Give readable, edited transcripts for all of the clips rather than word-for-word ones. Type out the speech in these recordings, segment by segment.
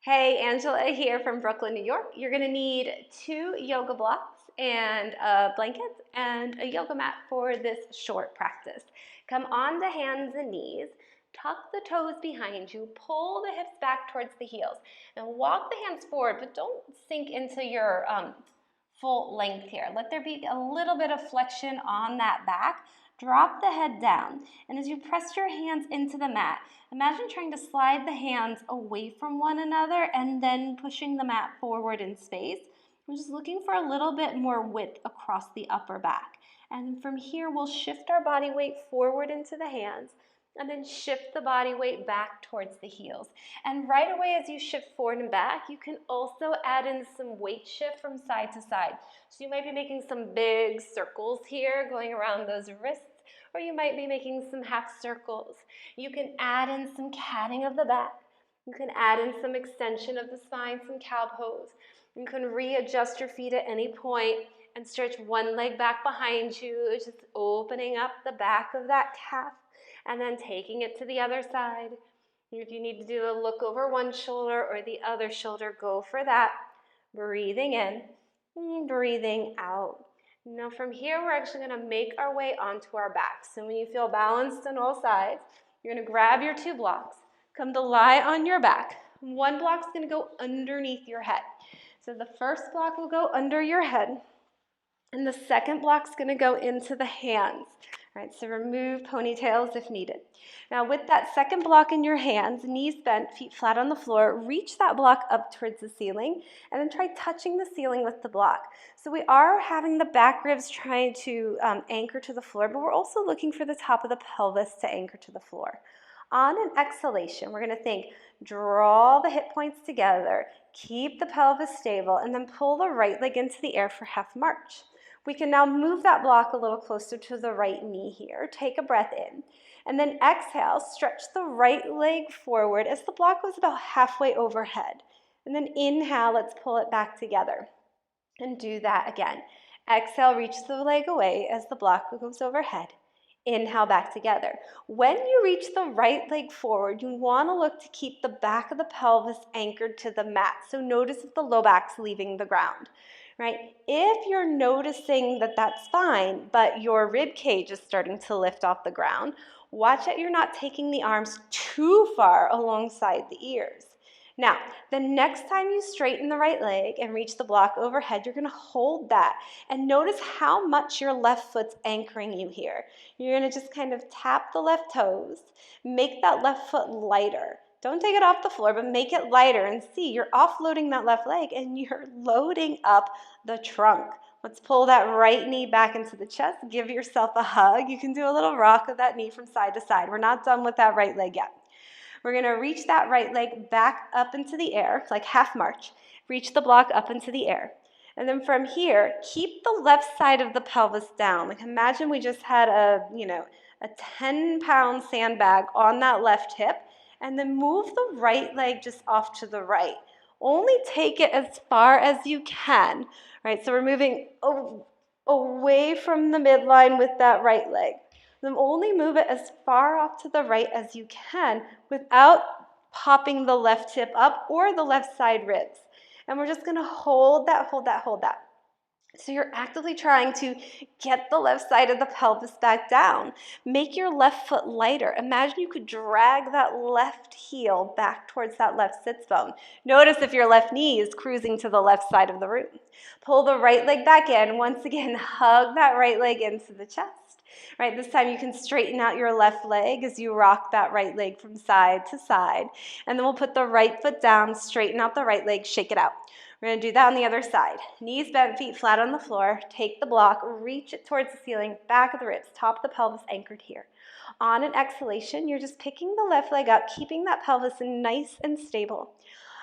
Hey, Angela here from Brooklyn, New York. You're gonna need 2 yoga blocks and a blanket and a yoga mat for this short practice. Come on to hands and knees, tuck the toes behind you, pull the hips back towards the heels, and walk the hands forward, but don't sink into your full length here. Let there be a little bit of flexion on that back. Drop the head down, and as you press your hands into the mat, imagine trying to slide the hands away from one another and then pushing the mat forward in space. We're just looking for a little bit more width across the upper back. And from here, we'll shift our body weight forward into the hands and then shift the body weight back towards the heels. And right away as you shift forward and back, you can also add in some weight shift from side to side. So you might be making some big circles here going around those wrists, or you might be making some half circles. You can add in some catting of the back. You can add in some extension of the spine, some cow pose. You can readjust your feet at any point and stretch one leg back behind you, just opening up the back of that calf and then taking it to the other side. If you need to do a look over one shoulder or the other shoulder, go for that. Breathing in and breathing out. Now from here, we're actually going to make our way onto our back. So when you feel balanced on all sides, you're going to grab your 2 blocks, come to lie on your back. One block's going to go underneath your head. So the first block will go under your head, and the second block's going to go into the hands. All right, so remove ponytails if needed. Now with that second block in your hands, knees bent, feet flat on the floor, reach that block up towards the ceiling and then try touching the ceiling with the block. So we are having the back ribs trying to anchor to the floor, but we're also looking for the top of the pelvis to anchor to the floor. On an exhalation, we're going to think, draw the hip points together, keep the pelvis stable, and then pull the right leg into the air for half march. We can now move that block a little closer to the right knee here. Take a breath in. And then exhale, stretch the right leg forward as the block goes about halfway overhead. And then inhale, let's pull it back together. And do that again. Exhale, reach the leg away as the block goes overhead. Inhale, back together. When you reach the right leg forward, you want to look to keep the back of the pelvis anchored to the mat. So notice if the low back's leaving the ground. Right? If you're noticing that that's fine, but your rib cage is starting to lift off the ground, watch that you're not taking the arms too far alongside the ears. Now, the next time you straighten the right leg and reach the block overhead, you're going to hold that and notice how much your left foot's anchoring you here. You're going to just kind of tap the left toes, make that left foot lighter. Don't take it off the floor, but make it lighter and see you're offloading that left leg and you're loading up the trunk. Let's pull that right knee back into the chest. Give yourself a hug. You can do a little rock of that knee from side to side. We're not done with that right leg yet. We're going to reach that right leg back up into the air, like half march. Reach the block up into the air. And then from here, keep the left side of the pelvis down. Like imagine we just had a 10-pound sandbag on that left hip, and then move the right leg just off to the right. Only take it as far as you can, right? So we're moving away from the midline with that right leg. Then only move it as far off to the right as you can without popping the left hip up or the left side ribs. And we're just going to hold that, hold that, hold that. So you're actively trying to get the left side of the pelvis back down. Make your left foot lighter. Imagine you could drag that left heel back towards that left sits bone. Notice if your left knee is cruising to the left side of the room. Pull the right leg back in. Once again, hug that right leg into the chest. Right, this time you can straighten out your left leg as you rock that right leg from side to side. And then we'll put the right foot down, straighten out the right leg, shake it out. We're going to do that on the other side. Knees bent, feet flat on the floor. Take the block, reach it towards the ceiling, back of the ribs, top of the pelvis anchored here. On an exhalation, you're just picking the left leg up, keeping that pelvis nice and stable.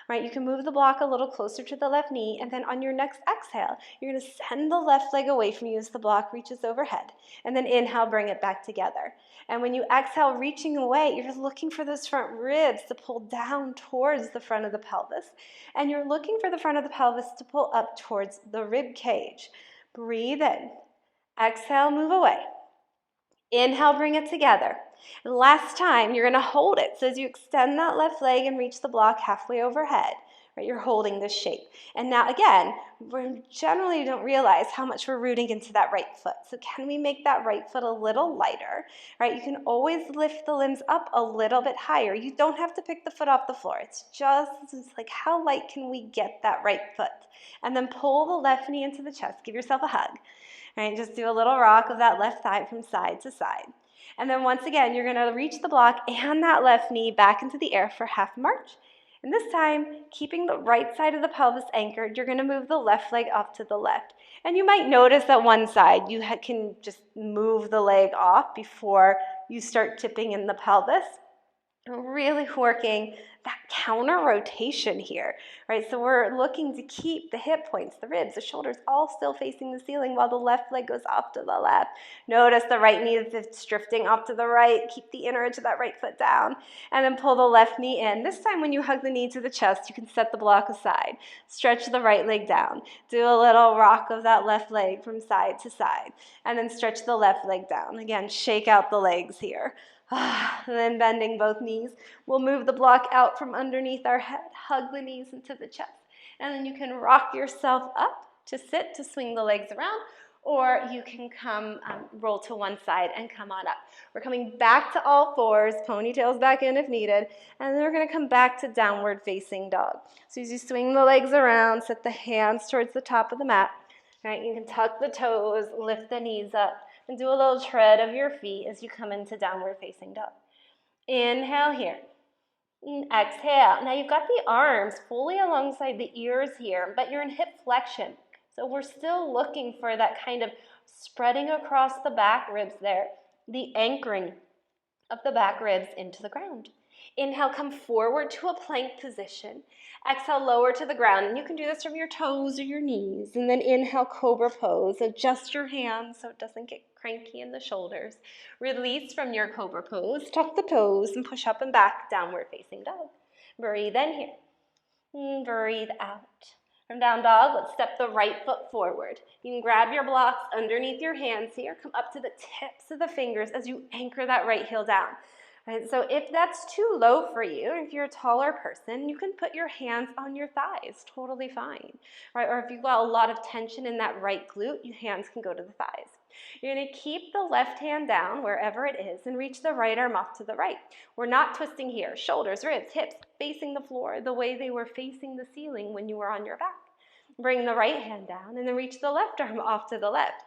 Right, you can move the block a little closer to the left knee, and then on your next exhale, you're going to send the left leg away from you as the block reaches overhead. And then inhale, bring it back together. And when you exhale, reaching away, you're just looking for those front ribs to pull down towards the front of the pelvis. And you're looking for the front of the pelvis to pull up towards the rib cage. Breathe in. Exhale, move away. Inhale, bring it together. And last time, you're going to hold it. So as you extend that left leg and reach the block halfway overhead, right? You're holding this shape. And now again, we generally don't realize how much we're rooting into that right foot. So can we make that right foot a little lighter, right? You can always lift the limbs up a little bit higher. You don't have to pick the foot off the floor. It's like how light can we get that right foot? And then pull the left knee into the chest. Give yourself a hug, right? Just do a little rock of that left thigh from side to side. And then once again, you're gonna reach the block and that left knee back into the air for half march. And this time, keeping the right side of the pelvis anchored, you're gonna move the left leg off to the left. And you might notice that one side, you can just move the leg off before you start tipping in the pelvis. Really working that counter rotation here, right? So we're looking to keep the hip points, the ribs, the shoulders all still facing the ceiling while the left leg goes off to the left. Notice the right knee is drifting off to the right. Keep the inner edge of that right foot down and then pull the left knee in. This time when you hug the knee to the chest, you can set the block aside. Stretch the right leg down. Do a little rock of that left leg from side to side and then stretch the left leg down. Again, shake out the legs here. And then bending both knees. We'll move the block out from underneath our head, hug the knees into the chest. And then you can rock yourself up to sit, to swing the legs around, or you can come, roll to one side and come on up. We're coming back to all fours, ponytails back in if needed, and then we're gonna come back to downward facing dog. So as you swing the legs around, set the hands towards the top of the mat, right? You can tuck the toes, lift the knees up, and do a little tread of your feet as you come into downward facing dog. Inhale here. Exhale. Now you've got the arms fully alongside the ears here, but you're in hip flexion. So we're still looking for that kind of spreading across the back ribs there, the anchoring of the back ribs into the ground. Inhale, come forward to a plank position. Exhale, lower to the ground. And you can do this from your toes or your knees. And then inhale, cobra pose. Adjust your hands so it doesn't get cranky in the shoulders. Release from your cobra pose. Tuck the toes and push up and back, downward facing dog. Breathe in here. And breathe out. From down dog, let's step the right foot forward. You can grab your blocks underneath your hands here. Come up to the tips of the fingers as you anchor that right heel down. Right, so if that's too low for you, if you're a taller person, you can put your hands on your thighs, totally fine. Right? Or if you've got a lot of tension in that right glute, your hands can go to the thighs. You're going to keep the left hand down wherever it is and reach the right arm off to the right. We're not twisting here. Shoulders, ribs, hips facing the floor the way they were facing the ceiling when you were on your back. Bring the right hand down and then reach the left arm off to the left.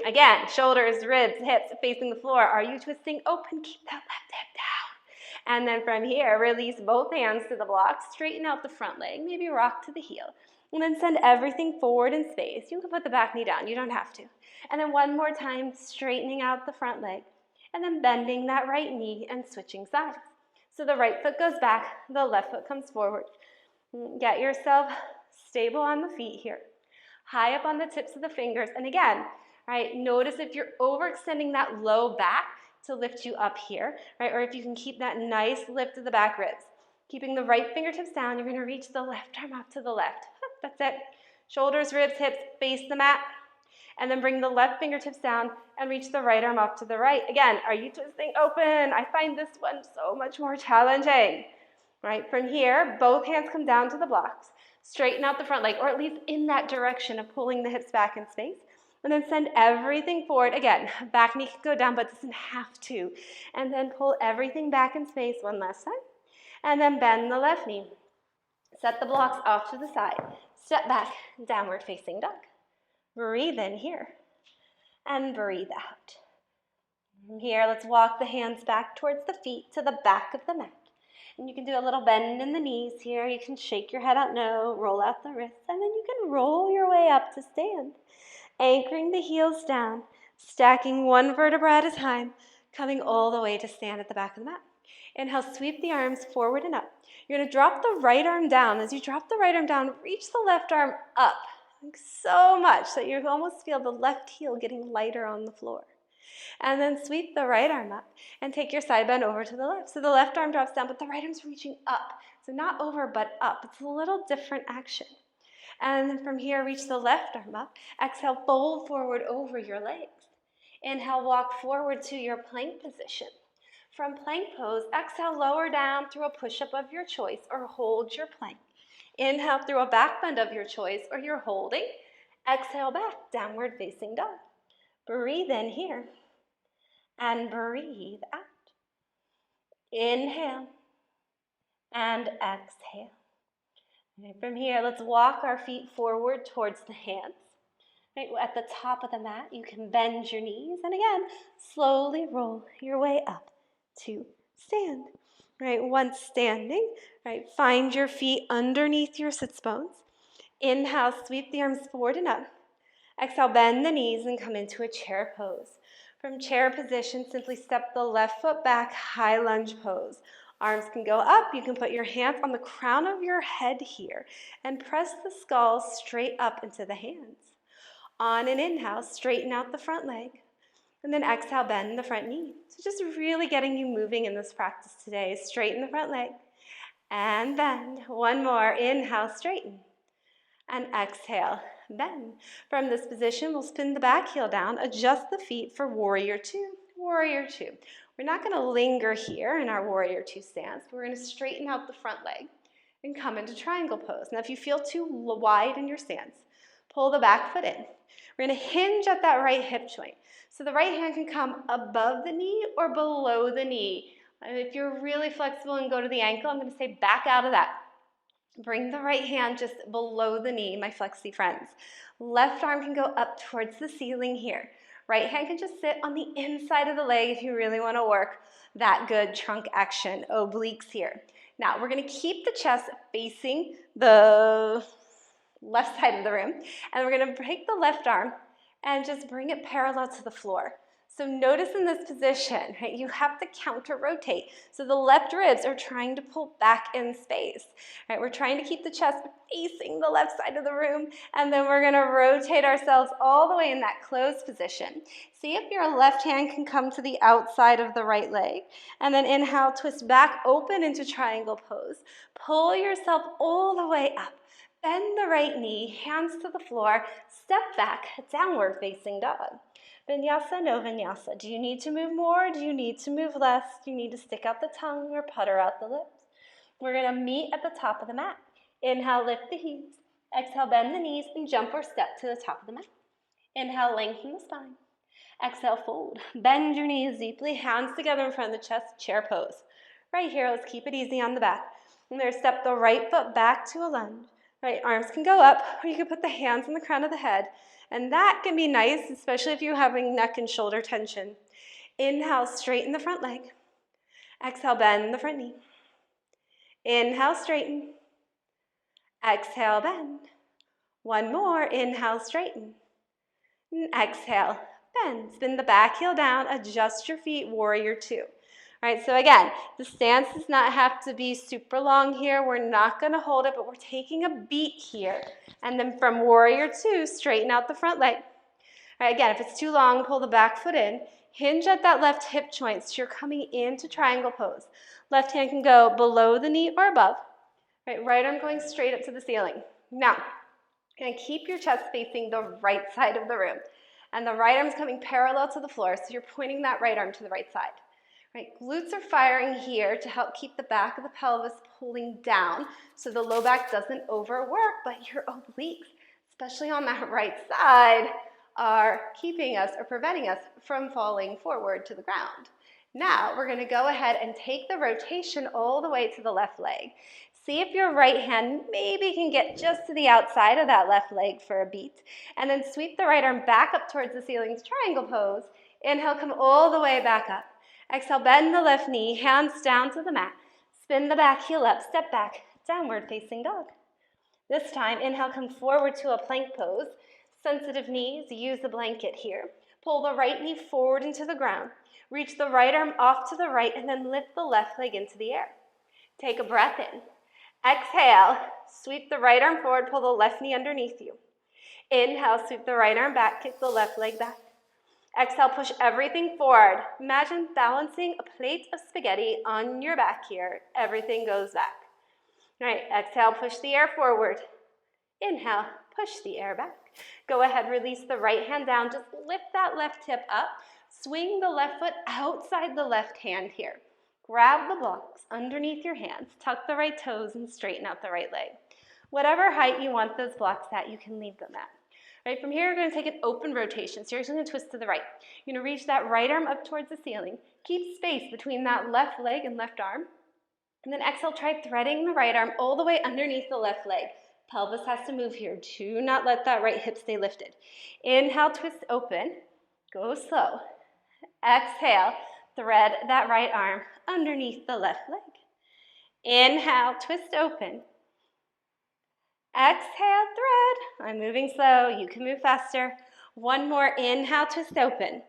Again, shoulders, ribs, hips facing the floor. Are you twisting open? Keep that left hip down. And then from here, release both hands to the block. Straighten out the front leg. Maybe rock to the heel. And then send everything forward in space. You can put the back knee down. You don't have to. And then one more time, straightening out the front leg. And then bending that right knee and switching sides. So the right foot goes back. The left foot comes forward. Get yourself stable on the feet here. High up on the tips of the fingers. And again, right, notice if you're overextending that low back to lift you up here, right? Or if you can keep that nice lift of the back ribs. Keeping the right fingertips down, you're gonna reach the left arm up to the left. That's it. Shoulders, ribs, hips, face the mat. And then bring the left fingertips down and reach the right arm up to the right. Again, are you twisting open? I find this one so much more challenging. Right, from here, both hands come down to the blocks. Straighten out the front leg, or at least in that direction of pulling the hips back in space. And then send everything forward. Again, back knee can go down, but doesn't have to. And then pull everything back in space one last time. And then bend the left knee. Set the blocks off to the side. Step back, downward facing dog. Breathe in here. And breathe out. From here, let's walk the hands back towards the feet to the back of the mat. And you can do a little bend in the knees here. You can shake your head out no, roll out the wrists, and then you can roll your way up to stand. Anchoring the heels down, stacking one vertebra at a time, coming all the way to stand at the back of the mat. Inhale, sweep the arms forward and up. You're going to drop the right arm down. As you drop the right arm down, reach the left arm up so much that you almost feel the left heel getting lighter on the floor. And then sweep the right arm up and take your side bend over to the left. So the left arm drops down, but the right arm's reaching up. So not over, but up. It's a little different action. And then from here, reach the left arm up. Exhale, fold forward over your legs. Inhale, walk forward to your plank position. From plank pose, exhale, lower down through a push-up of your choice or hold your plank. Inhale through a back bend of your choice or you're holding. Exhale back, downward facing dog. Breathe in here and breathe out. Inhale and exhale. Right, from here, let's walk our feet forward towards the hands. Right, at the top of the mat, you can bend your knees and again, slowly roll your way up to stand. Right, once standing, right, find your feet underneath your sits bones. Inhale, sweep the arms forward and up. Exhale, bend the knees and come into a chair pose. From chair position, simply step the left foot back, high lunge pose. Arms can go up. You can put your hands on the crown of your head here and press the skull straight up into the hands. On an inhale, straighten out the front leg. And then exhale, bend the front knee. So just really getting you moving in this practice today. Straighten the front leg and bend. One more. Inhale, straighten. And exhale, bend. From this position, we'll spin the back heel down, adjust the feet for warrior two. Warrior two. We're not going to linger here in our warrior two stance. We're going to straighten out the front leg and come into triangle pose. Now, if you feel too wide in your stance, pull the back foot in. We're going to hinge at that right hip joint. So the right hand can come above the knee or below the knee. And if you're really flexible and go to the ankle, I'm going to say back out of that. Bring the right hand just below the knee, my flexi friends. Left arm can go up towards the ceiling here. Right hand can just sit on the inside of the leg if you really want to work that good trunk action, obliques here. Now, we're going to keep the chest facing the left side of the room, and we're going to take the left arm and just bring it parallel to the floor. So notice in this position, right, you have to counter rotate. So the left ribs are trying to pull back in space. Right, we're trying to keep the chest facing the left side of the room, and then we're going to rotate ourselves all the way in that closed position. See if your left hand can come to the outside of the right leg, and then inhale, twist back, open into triangle pose. Pull yourself all the way up. Bend the right knee, hands to the floor, step back, downward facing dog. Vinyasa, no vinyasa. Do you need to move more? Do you need to move less? Do you need to stick out the tongue or putter out the lips? We're going to meet at the top of the mat. Inhale, lift the heels. Exhale, bend the knees and jump or step to the top of the mat. Inhale, lengthen the spine. Exhale, fold. Bend your knees deeply, hands together in front of the chest, chair pose. Right here, let's keep it easy on the back. I'm going to step the right foot back to a lunge. Right, arms can go up, or you can put the hands on the crown of the head. And that can be nice, especially if you're having neck and shoulder tension. Inhale, straighten the front leg. Exhale, bend the front knee. Inhale, straighten. Exhale, bend. One more. Inhale, straighten. And exhale, bend. Spin the back heel down. Adjust your feet, warrior two. All right, so again, the stance does not have to be super long here. We're not going to hold it, but we're taking a beat here. And then from warrior two, straighten out the front leg. All right, again, if it's too long, pull the back foot in. Hinge at that left hip joint so you're coming into triangle pose. Left hand can go below the knee or above. Right arm going straight up to the ceiling. Now, you're going to keep your chest facing the right side of the room. And the right arm's coming parallel to the floor, so you're pointing that right arm to the right side. Right, glutes are firing here to help keep the back of the pelvis pulling down so the low back doesn't overwork, but your obliques, especially on that right side, are keeping us or preventing us from falling forward to the ground. Now we're going to go ahead and take the rotation all the way to the left leg. See if your right hand maybe can get just to the outside of that left leg for a beat, and then sweep the right arm back up towards the ceiling's triangle pose. Inhale, come all the way back up. Exhale, bend the left knee, hands down to the mat. Spin the back heel up, step back, downward facing dog. This time, inhale, come forward to a plank pose. Sensitive knees, use the blanket here. Pull the right knee forward into the ground. Reach the right arm off to the right and then lift the left leg into the air. Take a breath in. Exhale, sweep the right arm forward, pull the left knee underneath you. Inhale, sweep the right arm back, kick the left leg back. Exhale, push everything forward. Imagine balancing a plate of spaghetti on your back here. Everything goes back. All right, exhale, push the air forward. Inhale, push the air back. Go ahead, release the right hand down. Just lift that left hip up. Swing the left foot outside the left hand here. Grab the blocks underneath your hands, tuck the right toes, and straighten out the right leg. Whatever height you want those blocks at, you can leave them at. Right, from here, you're going to take an open rotation. So you're just going to twist to the right. You're going to reach that right arm up towards the ceiling. Keep space between that left leg and left arm. And then exhale, try threading the right arm all the way underneath the left leg. Pelvis has to move here. Do not let that right hip stay lifted. Inhale, twist open. Go slow. Exhale, thread that right arm underneath the left leg. Inhale, twist open. Exhale, thread. I'm moving slow. You can move faster. One more. Inhale, twist open.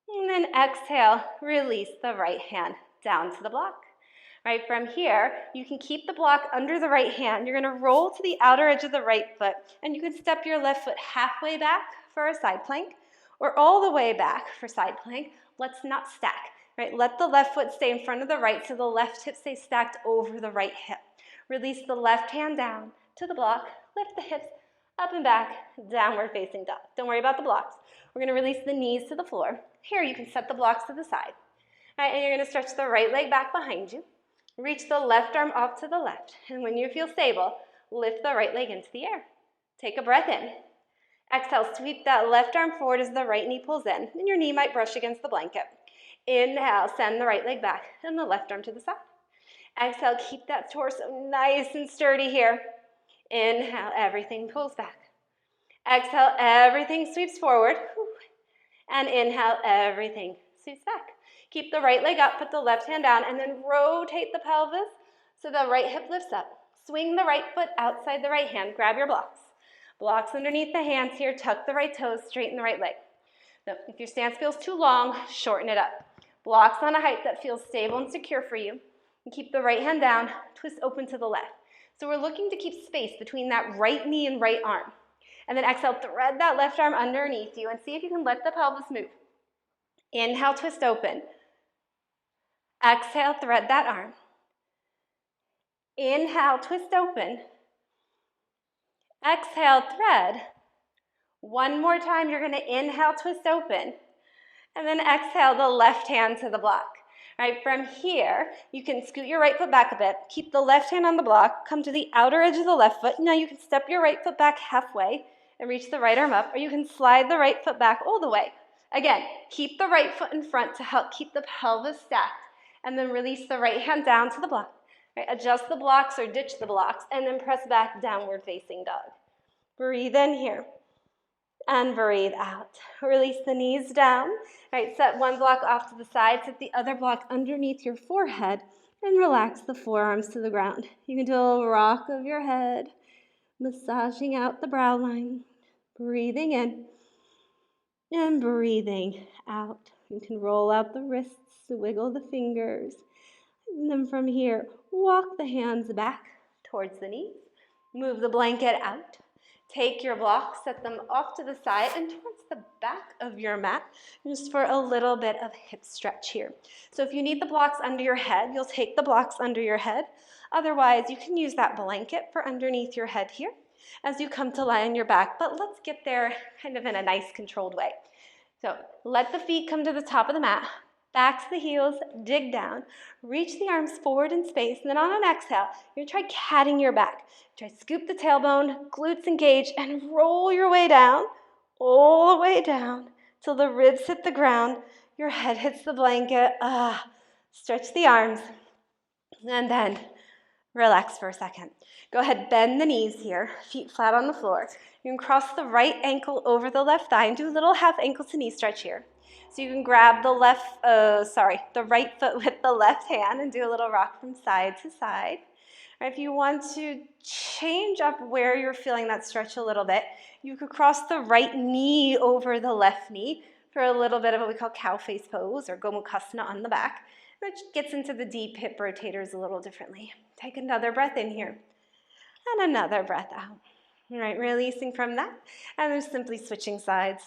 And then exhale, release the right hand down to the block. Right, from here, you can keep the block under the right hand. You're going to roll to the outer edge of the right foot, and you can step your left foot halfway back for a side plank, or all the way back for side plank. Let's not stack. Right, let the left foot stay in front of the right so the left hip stays stacked over the right hip. Release the left hand down to the block, lift the hips up and back, downward facing dog. Don't worry about the blocks. We're going to release the knees to the floor. Here you can set the blocks to the side. All right, and you're going to stretch the right leg back behind you. Reach the left arm off to the left. And when you feel stable, lift the right leg into the air. Take a breath in. Exhale, sweep that left arm forward as the right knee pulls in, and your knee might brush against the blanket. Inhale, send the right leg back and the left arm to the side. Exhale, keep that torso nice and sturdy here. Inhale, everything pulls back. Exhale, everything sweeps forward. And inhale, everything sweeps back. Keep the right leg up, put the left hand down, and then rotate the pelvis so the right hip lifts up. Swing the right foot outside the right hand. Grab your blocks. Blocks underneath the hands here. Tuck the right toes, straighten the right leg. So if your stance feels too long, shorten it up. Blocks on a height that feels stable and secure for you. And keep the right hand down, twist open to the left. So we're looking to keep space between that right knee and right arm. And then exhale, thread that left arm underneath you and see if you can let the pelvis move. Inhale, twist open. Exhale, thread that arm. Inhale, twist open. Exhale, thread. One more time, you're going to inhale, twist open. And then exhale the left hand to the block. Right, from here, you can scoot your right foot back a bit, keep the left hand on the block, come to the outer edge of the left foot. Now you can step your right foot back halfway and reach the right arm up, or you can slide the right foot back all the way. Again, keep the right foot in front to help keep the pelvis stacked, and then release the right hand down to the block. Right, adjust the blocks or ditch the blocks, and then press back, downward facing dog. Breathe in here. And breathe out. Release the knees down. Right, set one block off to the side, set the other block underneath your forehead, and relax the forearms to the ground. You can do a little rock of your head, massaging out the brow line, breathing in, and breathing out. You can roll out the wrists, wiggle the fingers, and then from here, walk the hands back towards the knees, move the blanket out. Take your blocks, set them off to the side and towards the back of your mat, just for a little bit of hip stretch here. So if you need the blocks under your head, you'll take the blocks under your head. Otherwise, you can use that blanket for underneath your head here as you come to lie on your back, but let's get there kind of in a nice controlled way. So let the feet come to the top of the mat, back to the heels, dig down, reach the arms forward in space, and then on an exhale, you're going to try catting your back. Try scoop the tailbone, glutes engage, and roll your way down, all the way down, till the ribs hit the ground, your head hits the blanket. Stretch the arms, and then relax for a second. Go ahead, bend the knees here, feet flat on the floor. You can cross the right ankle over the left thigh and do a little half ankle to knee stretch here. So you can grab the right foot with the left hand and do a little rock from side to side. Or if you want to change up where you're feeling that stretch a little bit, you could cross the right knee over the left knee for a little bit of what we call cow face pose or Gomukhasana on the back, which gets into the deep hip rotators a little differently. Take another breath in here and another breath out. All right, releasing from that, and then simply switching sides.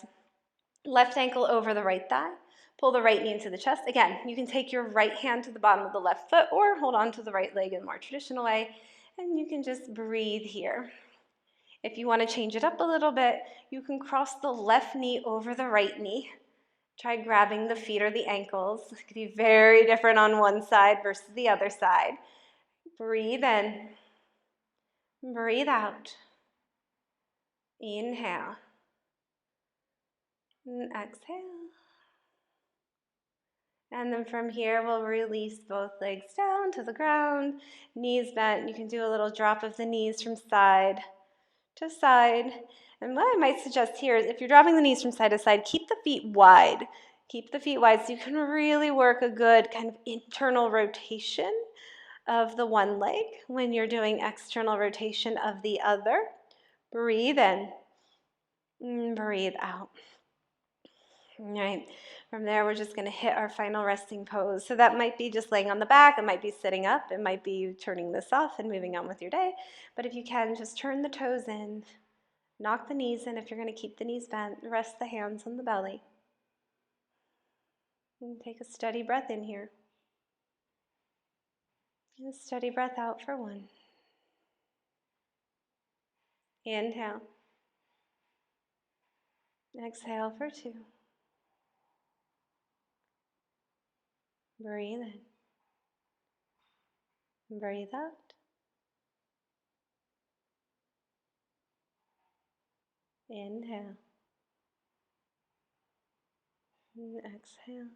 Left ankle over the right thigh. Pull the right knee into the chest. Again, you can take your right hand to the bottom of the left foot or hold on to the right leg in a more traditional way, and you can just breathe here. If you want to change it up a little bit, you can cross the left knee over the right knee Try grabbing the feet or the ankles. This could be very different on one side versus the other side. Breathe in. Breathe out. Inhale. And exhale. And then from here, we'll release both legs down to the ground, knees bent. You can do a little drop of the knees from side to side. And what I might suggest here is if you're dropping the knees from side to side, keep the feet wide. Keep the feet wide so you can really work a good kind of internal rotation of the one leg when you're doing external rotation of the other. Breathe in. Breathe out. All right. From there, we're just going to hit our final resting pose. So that might be just laying on the back. It might be sitting up. It might be you turning this off and moving on with your day. But if you can, just turn the toes in. Knock the knees in if you're going to keep the knees bent. Rest the hands on the belly. And take a steady breath in here. And a steady breath out for 1. Inhale. Exhale for 2. Breathe in. Breathe out. Inhale. And exhale.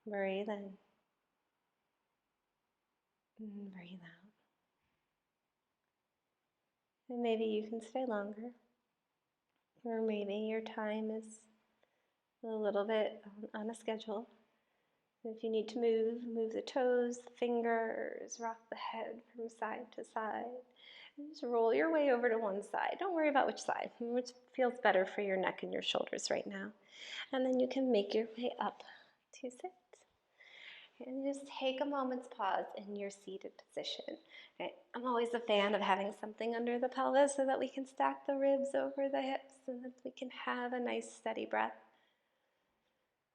Breathe in. And breathe out. And maybe you can stay longer. Or maybe your time is a little bit on a schedule. If you need to move the toes, the fingers, rock the head from side to side. And just roll your way over to one side. Don't worry about which side, which feels better for your neck and your shoulders right now. And then you can make your way up to sit. And just take a moment's pause in your seated position. Okay. I'm always a fan of having something under the pelvis so that we can stack the ribs over the hips so that we can have a nice steady breath.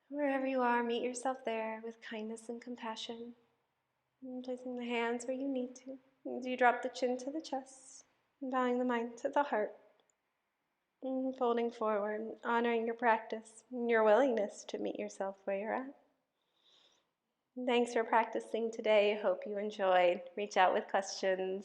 Wherever you are, meet yourself there with kindness and compassion. And placing the hands where you need to. As you drop the chin to the chest, bowing the mind to the heart. And folding forward, honoring your practice and your willingness to meet yourself where you're at. Thanks for practicing today. Hope you enjoyed. Reach out with questions.